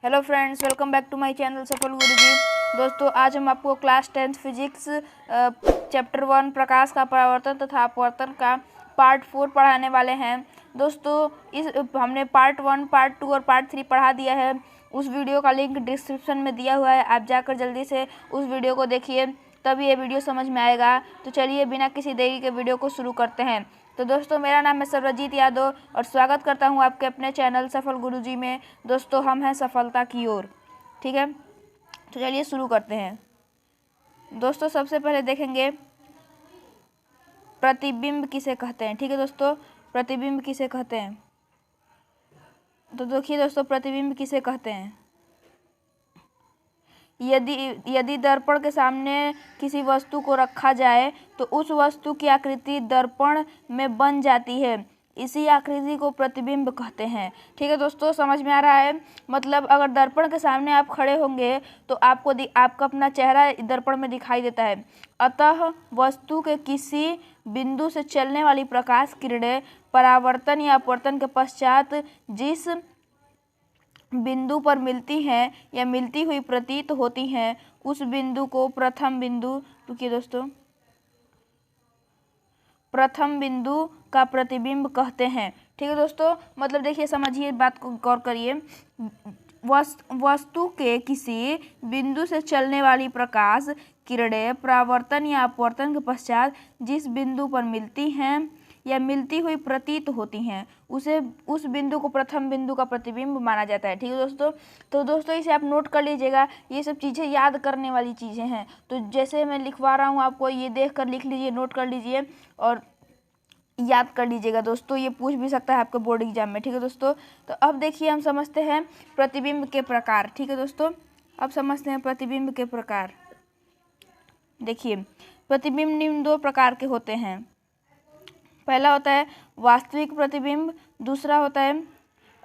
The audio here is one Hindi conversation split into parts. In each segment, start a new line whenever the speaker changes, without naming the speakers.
Hello friends, welcome back to my channel Safal Guruji. दोस्तों, आज हम आपको क्लास 10th फिजिक्स चैप्टर 1 प्रकाश का परावर्तन तथा अपवर्तन का पार्ट 4 पढ़ाने वाले हैं। दोस्तों, हमने पार्ट 1, पार्ट 2 और पार्ट 3 पढ़ा दिया है। उस वीडियो का लिंक डिस्क्रिप्शन में दिया हुआ है, आप जाकर जल्दी से उस वीडियो को देखिए, तभी ये वीडियो समझ में आएगा। तो चलिए बिना किसी देरी के वीडियो को शुरू करते हैं। तो दोस्तों, मेरा नाम है सर्वजीत यादव और स्वागत करता हूं आपके अपने चैनल सफल गुरुजी में। दोस्तों, हम हैं सफलता की ओर। ठीक है, तो चलिए शुरू करते हैं। दोस्तों, सबसे पहले देखेंगे प्रतिबिंब किसे कहते हैं। ठीक है दोस्तों, प्रतिबिंब किसे कहते हैं। तो देखिए दोस्तों, प्रतिबिंब किसे कहते हैं। यदि दर्पण के सामने किसी वस्तु को रखा जाए तो उस वस्तु की आकृति दर्पण में बन जाती है। इसी आकृति को प्रतिबिंब कहते हैं। ठीक है दोस्तों, समझ में आ रहा है। मतलब अगर दर्पण के सामने आप खड़े होंगे तो आपका अपना चेहरा दर्पण में दिखाई देता है। अतः वस्तु के किसी बिंदु से चलने वाली प्रकाश किरणें परावर्तन या अपवर्तन के पश्चात जिस बिंदु पर मिलती हैं या मिलती हुई प्रतीत होती हैं, उस बिंदु को प्रथम बिंदु, रुकिए दोस्तों, प्रथम बिंदु का प्रतिबिंब कहते हैं। ठीक है दोस्तों, मतलब देखिए, समझिए, बात को गौर करिए। वस्तु के किसी बिंदु से चलने वाली प्रकाश किरणें परावर्तन या अपवर्तन के पश्चात जिस बिंदु पर मिलती हैं या मिलती हुई प्रतीत होती हैं, उस बिंदु को प्रथम बिंदु का प्रतिबिंब माना जाता है। ठीक है दोस्तों, तो दोस्तों इसे आप नोट कर लीजिएगा। ये सब चीज़ें याद करने वाली चीज़ें हैं। तो जैसे मैं लिखवा रहा हूँ आपको, ये देख कर लिख लीजिए, नोट कर लीजिए और याद कर लीजिएगा। दोस्तों, ये पूछ भी सकता है आपके बोर्ड एग्जाम में। ठीक है दोस्तों, तो अब देखिए, हम समझते हैं प्रतिबिंब के प्रकार। ठीक है दोस्तों, अब समझते हैं प्रतिबिंब के प्रकार। देखिए, प्रतिबिंब निम्न दो प्रकार के होते हैं। पहला होता है वास्तविक प्रतिबिंब, दूसरा होता है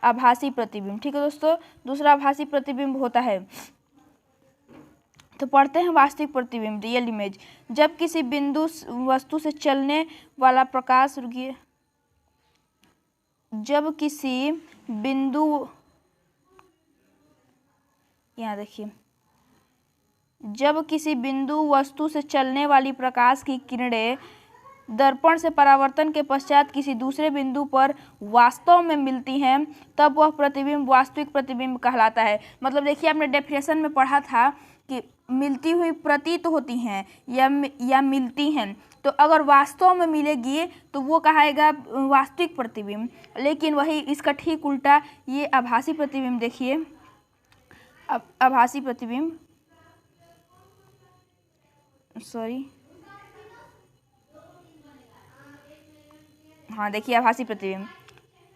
आभासी प्रतिबिंब। ठीक है दोस्तों, दूसरा आभासी प्रतिबिंब होता है। तो पढ़ते हैं वास्तविक प्रतिबिंब, रियल इमेज। जब किसी बिंदु वस्तु से चलने वाला प्रकाश, रुकिए, जब किसी बिंदु, यहाँ देखिए, जब किसी बिंदु वस्तु से चलने वाली प्रकाश की किरणें दर्पण से परावर्तन के पश्चात किसी दूसरे बिंदु पर वास्तव में मिलती हैं, तब वह प्रतिबिंब वास्तविक प्रतिबिंब कहलाता है। मतलब देखिए, आपने डेफिनेशन में पढ़ा था कि मिलती हुई प्रतीत होती हैं या मिलती हैं। तो अगर वास्तव में मिलेगी तो वो कहेगा वास्तविक प्रतिबिंब। लेकिन वही इसका ठीक उल्टा ये आभासी प्रतिबिंब। देखिए, आभासी प्रतिबिंब, सॉरी, हाँ देखिए, आभासी प्रतिबिंब,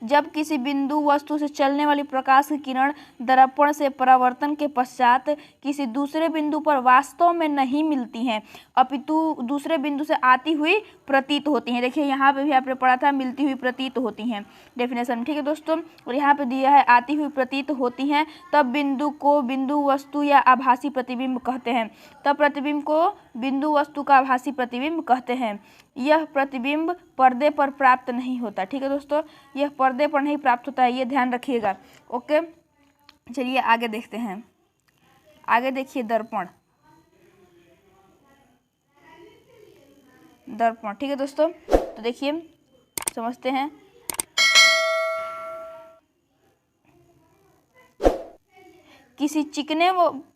जब किसी बिंदु वस्तु से चलने वाली प्रकाश की किरण दर्पण से परावर्तन के पश्चात किसी दूसरे बिंदु पर वास्तव में नहीं मिलती हैं, अपितु दूसरे बिंदु से आती हुई प्रतीत होती हैं। देखिए, यहाँ पे भी आपने पढ़ा था मिलती हुई प्रतीत होती हैं डेफिनेशन। ठीक है दोस्तों, और यहाँ पे दिया है आती हुई प्रतीत होती हैं, तब बिंदु को बिंदु वस्तु या आभासी प्रतिबिंब कहते हैं। तब प्रतिबिंब को बिंदु वस्तु का आभासी प्रतिबिंब कहते हैं। यह प्रतिबिंब पर्दे पर प्राप्त नहीं होता। ठीक है दोस्तों, यह पर्दे पर नहीं प्राप्त होता है, ये ध्यान रखिएगा। ओके, चलिए आगे देखते हैं। आगे देखिए, दर्पण। दर्पण, ठीक है दोस्तों, तो देखिए, समझते हैं। किसी चिकने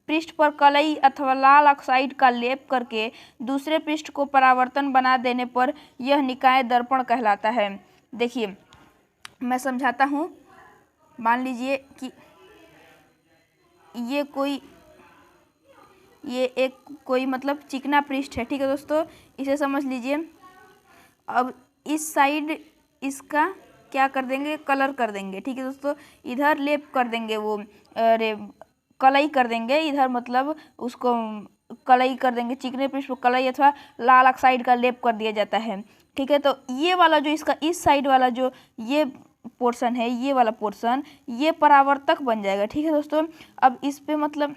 पृष्ठ पर कलई अथवा लाल ऑक्साइड का लेप करके दूसरे पृष्ठ को परावर्तन बना देने पर यह निकाय दर्पण कहलाता है। देखिए, मैं समझाता हूँ। मान लीजिए कि ये कोई मतलब चिकना पृष्ठ है। ठीक है दोस्तों, इसे समझ लीजिए। अब इस साइड इसका क्या कर देंगे, कलर कर देंगे। ठीक है दोस्तों, इधर लेप कर देंगे, वो अरे कलई कर देंगे इधर, मतलब उसको कलई कर देंगे। चिकने पृष्ठ पर कलई अथवा लाल ऑक्साइड का लेप कर दिया जाता है। ठीक है, तो ये वाला जो इसका इस साइड वाला जो ये पोर्शन है, ये वाला पोर्शन, ये परावर्तक बन जाएगा। ठीक है दोस्तों, अब इस पे मतलब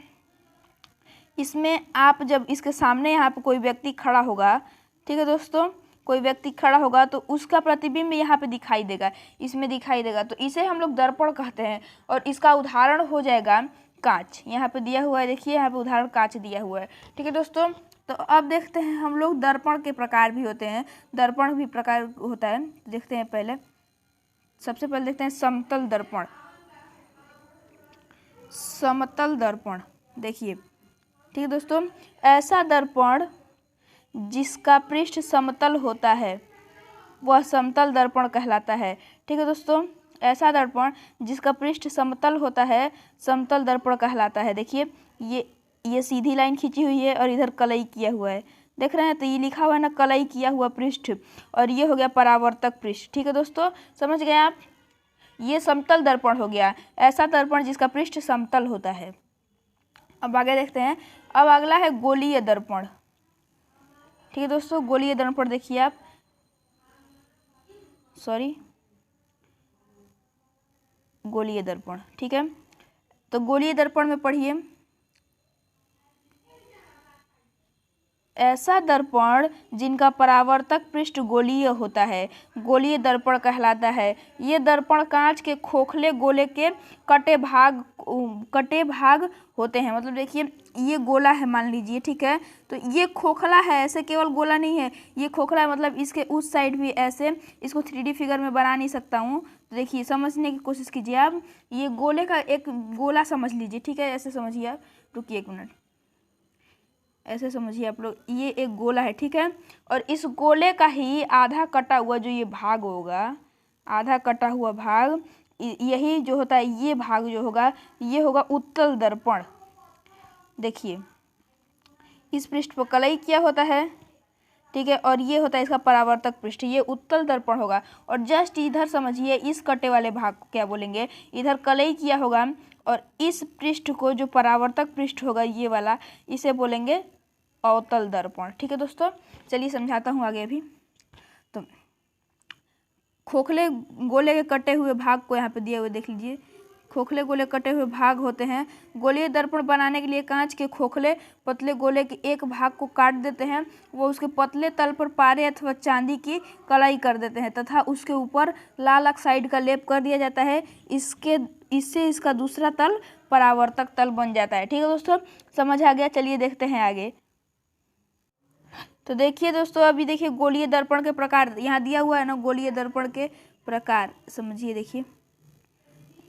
इसमें आप जब इसके सामने यहाँ पे कोई व्यक्ति खड़ा होगा, ठीक है दोस्तों, कोई व्यक्ति खड़ा होगा तो उसका प्रतिबिंब यहाँ पे दिखाई देगा, इसमें दिखाई देगा। तो इसे हम लोग दर्पण कहते हैं। और इसका उदाहरण हो जाएगा कांच, यहाँ पे दिया हुआ है, देखिए यहाँ पे उदाहरण कांच दिया हुआ है। ठीक है दोस्तों, तो अब देखते हैं हम लोग दर्पण के प्रकार भी होते हैं, दर्पण भी प्रकार होता है। देखते हैं पहले, सबसे पहले देखते हैं समतल दर्पण। समतल दर्पण देखिए, ठीक है दोस्तों, ऐसा दर्पण जिसका पृष्ठ समतल होता है वह समतल दर्पण कहलाता है। ठीक है दोस्तों, ऐसा दर्पण जिसका पृष्ठ समतल होता है समतल दर्पण कहलाता है। देखिए ये सीधी लाइन खींची हुई है और इधर कलई किया हुआ है, देख रहे हैं, तो ये लिखा हुआ है ना कलई किया हुआ पृष्ठ, और ये हो गया परावर्तक पृष्ठ। ठीक है दोस्तों, समझ गए आप, ये समतल दर्पण हो गया, ऐसा दर्पण जिसका पृष्ठ समतल होता है। अब आगे देखते हैं, अब अगला है गोलीय दर्पण। ठीक है दोस्तों, गोलीय दर्पण देखिए आप, गोलीय दर्पण। ठीक है, तो गोलीय दर्पण में पढ़िए, ऐसा दर्पण जिनका परावर्तक पृष्ठ गोलीय होता है गोलीय दर्पण कहलाता है। ये दर्पण कांच के खोखले गोले के कटे भाग होते हैं। मतलब देखिए ये गोला है मान लीजिए, ठीक है, तो ये खोखला है, ऐसे केवल गोला नहीं है, ये खोखला है, मतलब इसके उस साइड भी ऐसे, इसको 3D फिगर में बना नहीं सकता हूँ, तो देखिए समझने की कोशिश कीजिए आप, ये गोले का एक गोला समझ लीजिए। ठीक है, ऐसे समझिए आप, रुकिए एक मिनट, ऐसे समझिए आप लोग, ये एक गोला है, ठीक है, और इस गोले का ही आधा कटा हुआ जो ये भाग होगा, आधा कटा हुआ भाग, यही जो होता है, ये भाग जो होगा ये होगा उत्तल दर्पण। देखिए इस पृष्ठ पर कलई किया होता है, ठीक है, और ये होता है इसका परावर्तक पृष्ठ, ये उत्तल दर्पण होगा। और जस्ट इधर समझिए, इस कटे वाले भाग को क्या बोलेंगे, इधर कलई किया होगा, और इस पृष्ठ को जो परावर्तक पृष्ठ होगा ये वाला, इसे बोलेंगे अवतल दर्पण। ठीक है दोस्तों, चलिए समझाता हूँ आगे अभी। तो खोखले गोले के कटे हुए भाग को यहाँ पे दिए हुए देख लीजिए, खोखले गोले कटे हुए भाग होते हैं। गोलीय दर्पण बनाने के लिए कांच के खोखले पतले गोले के एक भाग को काट देते हैं, वो उसके पतले तल पर पारे अथवा चांदी की कलाई कर देते हैं तथा उसके ऊपर लाल ऑक्साइड का लेप कर दिया जाता है। इससे इसका दूसरा तल परावर्तक तल बन जाता है। ठीक है दोस्तों, समझ आ गया, चलिए देखते हैं आगे। तो देखिए दोस्तों, अभी देखिए गोलीय दर्पण के प्रकार यहाँ दिया हुआ है ना, गोलीय दर्पण के प्रकार समझिए। देखिए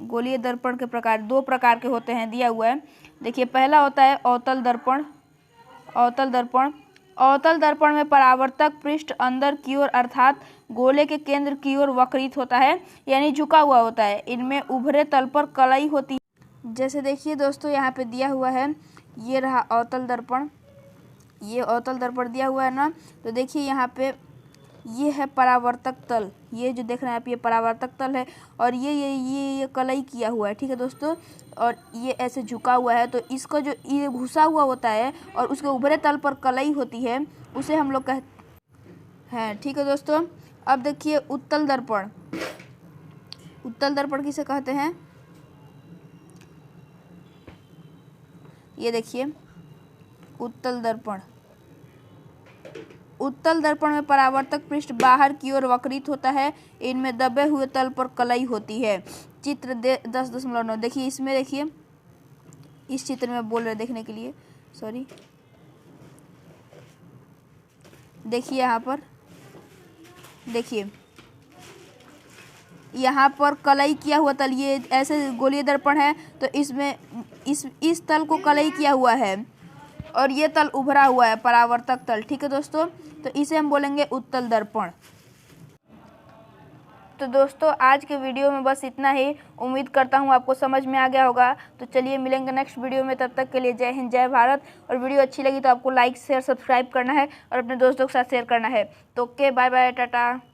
गोलीय दर्पण के प्रकार दो प्रकार के होते हैं, दिया हुआ है। देखिए पहला होता है अवतल दर्पण। अवतल दर्पण, अवतल दर्पण में परावर्तक पृष्ठ अंदर की ओर अर्थात गोले के केंद्र की ओर वक्रित होता है, यानी झुका हुआ होता है। इनमें उभरे तल पर कलई होती है। जैसे देखिए दोस्तों यहाँ पे दिया हुआ है, ये रहा अवतल दर्पण, ये अवतल दर्पण दिया हुआ है ना, तो देखिए यहाँ पे ये है परावर्तक तल, ये जो देख रहे हैं आप ये परावर्तक तल है, और ये कलई किया हुआ है। ठीक है दोस्तों, और ये ऐसे झुका हुआ है, तो इसका जो ये घुसा हुआ होता है और उसके उभरे तल पर कलई होती है, उसे हम लोग कहते हैं। ठीक है दोस्तों, अब देखिए उत्तल दर्पण। उत्तल दर्पण किसे कहते हैं, ये देखिए उत्तल दर्पण। उत्तल दर्पण में परावर्तक पृष्ठ बाहर की ओर वक्रित होता है, इनमें दबे हुए तल पर कलई होती है। चित्र 10.9 देखिए, इसमें देखिए, इस चित्र में बोल रहे देखने के लिए, सॉरी, देखिए यहाँ पर, देखिए यहाँ पर कलई किया हुआ तल, ये ऐसे गोलीय दर्पण है, तो इसमें इस तल को कलई किया हुआ है और ये तल उभरा हुआ है, परावर्तक तल। ठीक है दोस्तों, तो इसे हम बोलेंगे उत्तल दर्पण। तो दोस्तों आज के वीडियो में बस इतना ही, उम्मीद करता हूँ आपको समझ में आ गया होगा। तो चलिए मिलेंगे नेक्स्ट वीडियो में, तब तक के लिए जय हिंद जय भारत। और वीडियो अच्छी लगी तो आपको लाइक शेयर सब्सक्राइब करना है और अपने दोस्तों के साथ शेयर करना है। तो ओके, बाय बाय, टाटा।